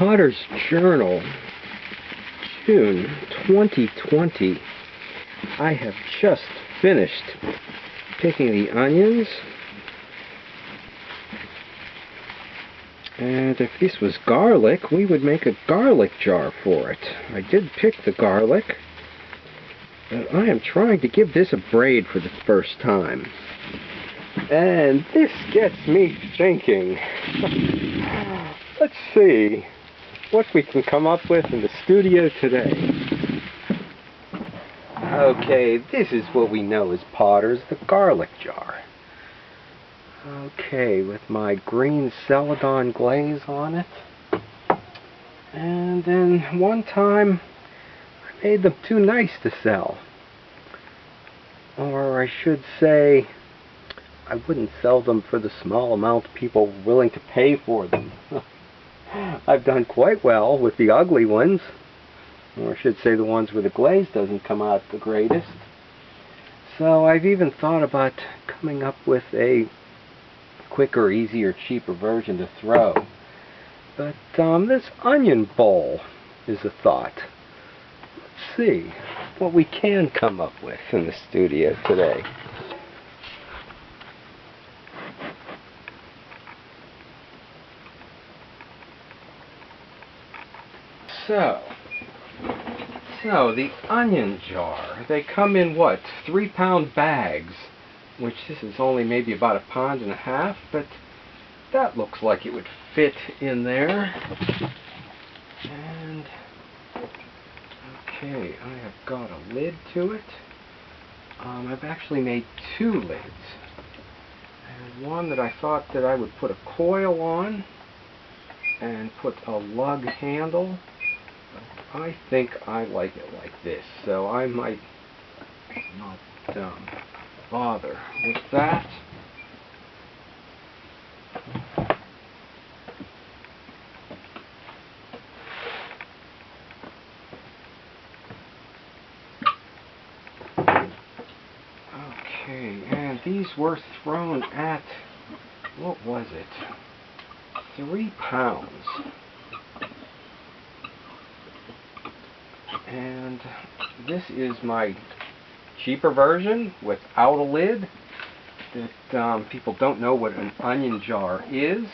Potter's Journal, June 2020. I have just finished picking the onions. And if this was garlic, we would make a garlic jar for it. I did pick the garlic, but I am trying to give this a braid for the first time. And this gets me thinking. Let's see what we can come up with in the studio today. Okay, this is what we know as Potter's, the garlic jar. Okay, with my green celadon glaze on it. And then one time I made them too nice to sell. Or I should say, I wouldn't sell them for the small amount people were willing to pay for them. I've done quite well with the ugly ones. Or I should say the ones where the glaze doesn't come out the greatest. So I've even thought about coming up with a quicker, easier, cheaper version to throw. But this onion bowl is a thought. Let's see what we can come up with in the studio today. So the onion jar, they come in what, 3-pound bags, which this is only maybe about 1.5 pounds, but that looks like it would fit in there. And okay, I have got a lid to it. I've actually made 2 lids, and one that I thought that I would put a coil on and put a lug handle. I think I like it like this, so I might not bother with that. Okay, and these were thrown at, what was it, 3 pounds. And this is my cheaper version without a lid. That people don't know what an onion jar is.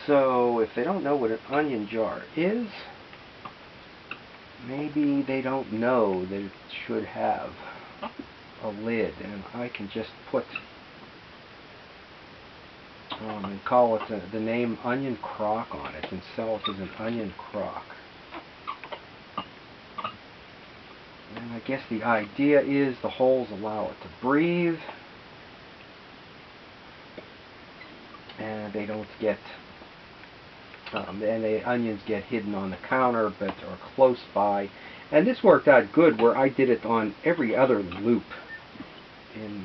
So if they don't know what an onion jar is, maybe they don't know that it should have a lid. And I can just put and call it the name onion crock on it and sell it as an onion crock. And I guess the idea is the holes allow it to breathe, and they don't get, and the onions get hidden on the counter, but are close by. And this worked out good where I did it on every other loop in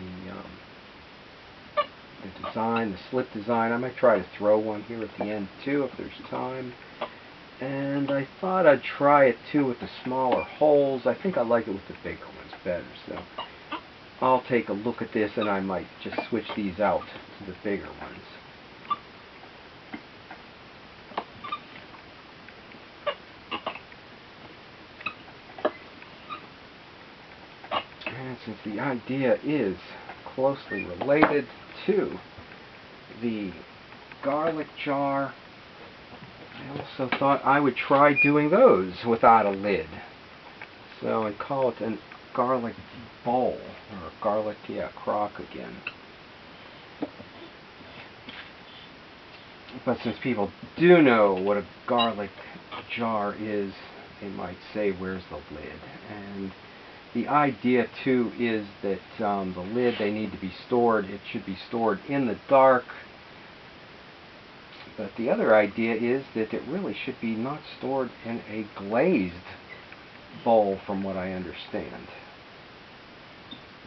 the design, the slip design. I might try to throw one here at the end too if there's time. And I thought I'd try it too with the smaller holes. I think I like it with the bigger ones better, so I'll take a look at this and I might just switch these out to the bigger ones. And since the idea is closely related to the garlic jar, I also thought I would try doing those without a lid. So I'd call it a garlic bowl, or a garlic, crock again. But since people do know what a garlic jar is, they might say, where's the lid? And the idea too is that the lid, they need to be stored, it should be stored in the dark. But the other idea is that it really should be not stored in a glazed bowl, from what I understand.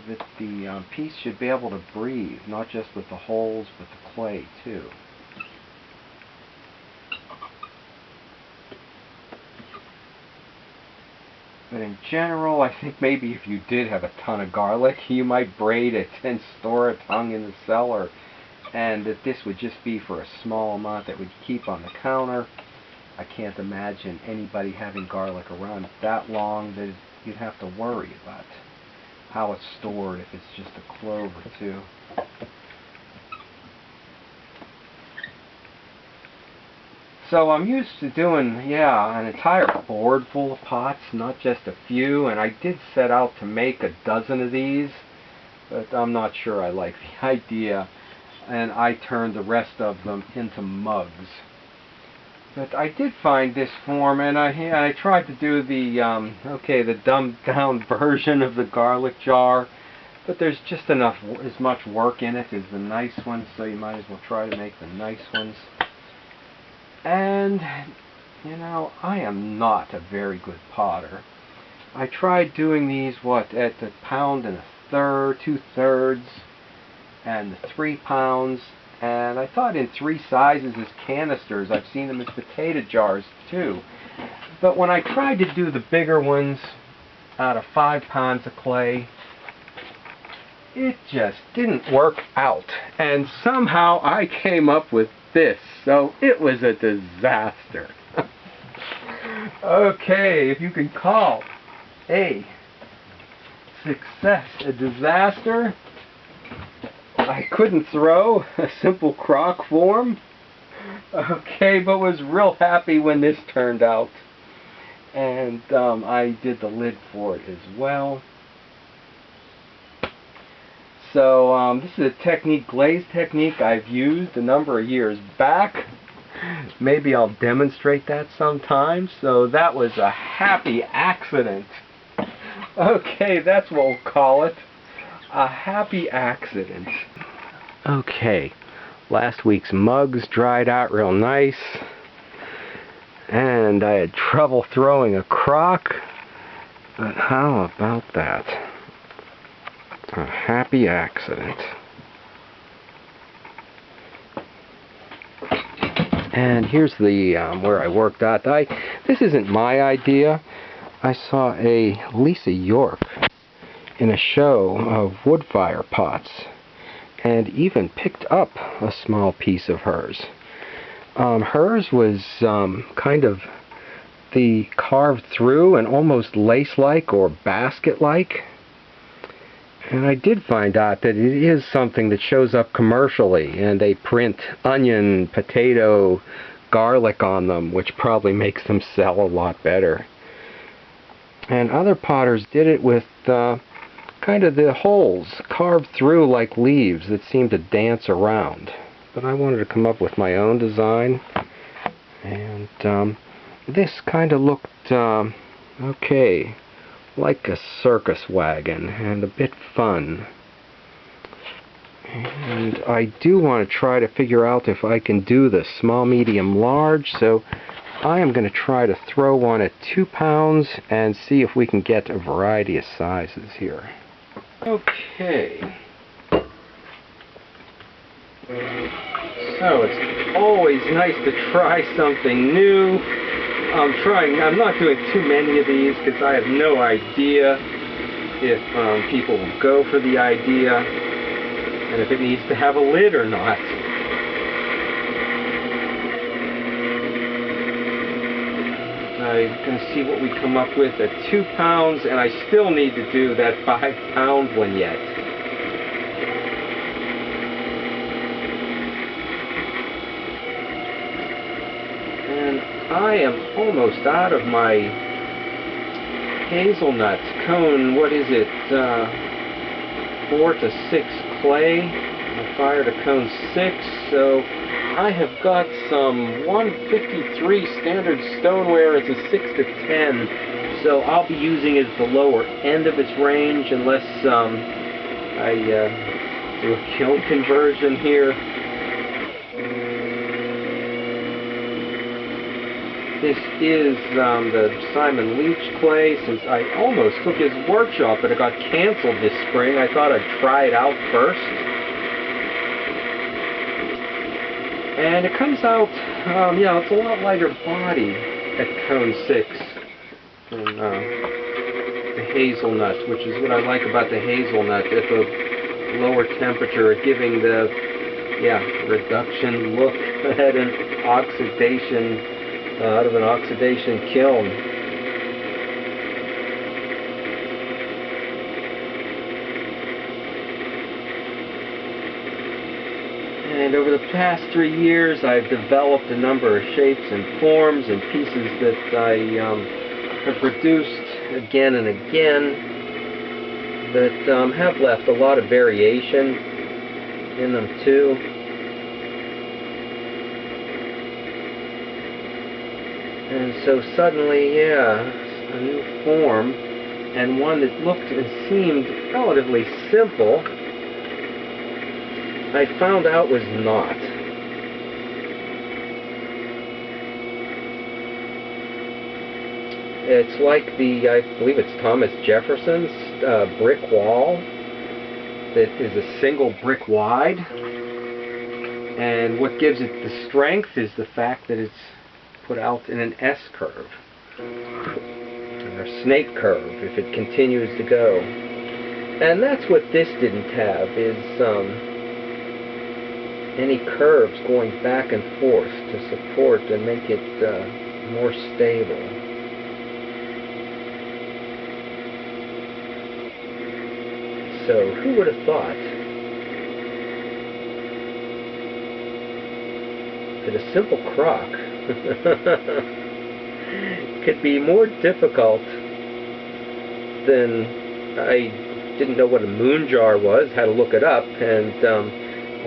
That the piece should be able to breathe, not just with the holes, but the clay too. But in general, I think maybe if you did have a ton of garlic, you might braid it and store it hung in the cellar. And that this would just be for a small amount that would keep on the counter. I can't imagine anybody having garlic around that long that you'd have to worry about how it's stored if it's just a clove or two. So I'm used to doing, an entire board full of pots, not just a few, and I did set out to make a dozen of these, but I'm not sure I like the idea, and I turned the rest of them into mugs. But I did find this form, and I tried to do the dumbed down version of the garlic jar, but there's just as much work in it as the nice ones, so you might as well try to make the nice ones. And, I am not a very good potter. I tried doing these, at the 1 1/3, 2/3, and the 3 pounds, and I thought in 3 sizes as canisters. I've seen them as potato jars too. But when I tried to do the bigger ones out of 5 pounds of clay, it just didn't work out. And somehow I came up with this, so it was a disaster. Okay, if you can call a success a disaster, I couldn't throw a simple crock form. Okay, but was real happy when this turned out. And I did the lid for it as well. So this is a glaze technique I've used a number of years back. Maybe I'll demonstrate that sometime. So that was a happy accident. Okay, that's what we'll call it. A happy accident. Okay, last week's mugs dried out real nice. And I had trouble throwing a crock. But how about that? A happy accident. And here's the where I worked out. This isn't my idea. I saw a Lisa York in a show of wood fire pots, and even picked up a small piece of hers. Hers was kind of the carved through and almost lace-like or basket-like. And I did find out that it is something that shows up commercially, and they print onion, potato, garlic on them, which probably makes them sell a lot better. And other potters did it with kind of the holes carved through like leaves that seem to dance around. But I wanted to come up with my own design, and this kind of looked okay, like a circus wagon, and a bit fun. And I do want to try to figure out if I can do the small, medium, large, so I am going to try to throw one at 2 pounds and see if we can get a variety of sizes here. Okay. So it's always nice to try something new. I'm not doing too many of these because I have no idea if people will go for the idea and if it needs to have a lid or not. I'm going to see what we come up with at 2 pounds, and I still need to do that 5 pound one yet. And I am almost out of my hazelnut cone, what is it, 4 to 6 clay. I fired a cone 6, so I have got some 153 standard stoneware. It's a 6 to 10, so I'll be using it at the lower end of its range unless I do a kiln conversion here. This is the Simon Leach clay, since I almost took his workshop, but it got canceled this spring. I thought I'd try it out first. And it comes out, it's a lot lighter body at cone 6 than the hazelnut, which is what I like about the hazelnut at the lower temperature, giving the, reduction look at an oxidation out of an oxidation kiln. And over the past 3 years, I've developed a number of shapes and forms and pieces that I have produced again and again that have left a lot of variation in them too. And so suddenly, yeah, a new form, and one that looked and seemed relatively simple, I found out was not. It's like I believe it's Thomas Jefferson's brick wall that is a single brick wide. And what gives it the strength is the fact that it's put out in an S-curve, or a snake curve, if it continues to go. And that's what this didn't have, is any curves going back and forth to support and make it more stable. So who would have thought that a simple crock could be more difficult than... I didn't know what a moon jar was, had to look it up, and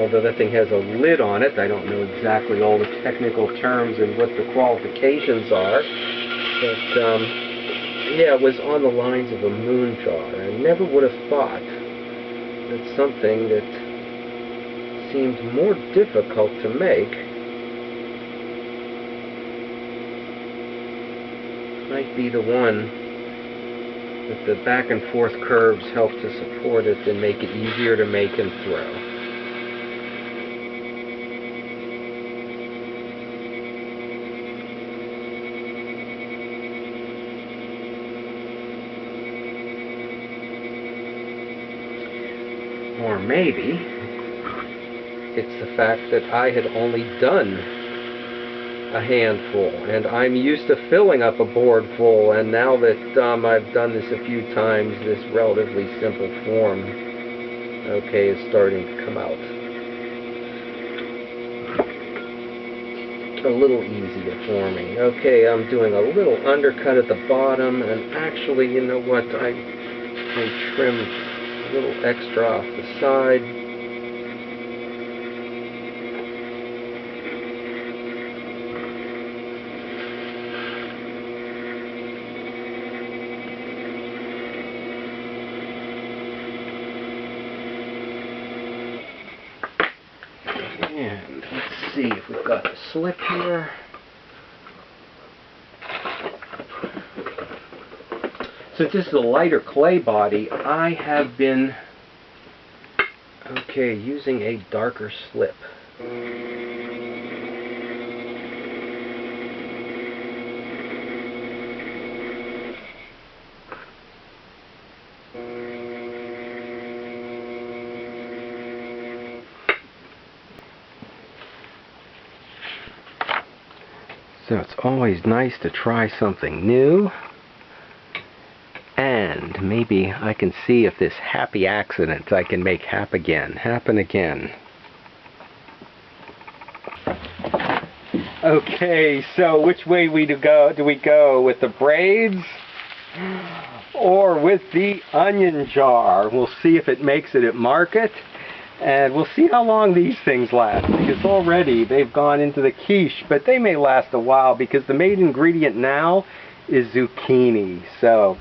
although that thing has a lid on it, I don't know exactly all the technical terms and what the qualifications are, but yeah, it was on the lines of a moon jar. I never would have thought that something that seemed more difficult to make might be the one that the back and forth curves help to support it and make it easier to make and throw. Or maybe it's the fact that I had only done a handful, and I'm used to filling up a board full, and now that I've done this a few times, this relatively simple form, okay, is starting to come out a little easier for me. Okay, I'm doing a little undercut at the bottom, and actually, you know what, I may trim a little extra off the side. And let's see if we've got the slip here. Since this is a lighter clay body, I have been, okay, using a darker slip. So it's always nice to try something new. And maybe I can see if this happy accident I can make happen again. Okay, so which way do we go? With the braids or with the onion jar? We'll see if it makes it at market, and we'll see how long these things last, because already they've gone into the quiche, but they may last a while because the main ingredient now is zucchini. So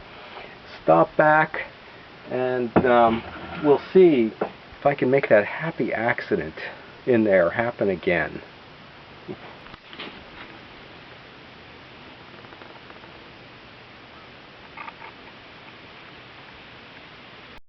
stop back and we'll see if I can make that happy accident in there happen again.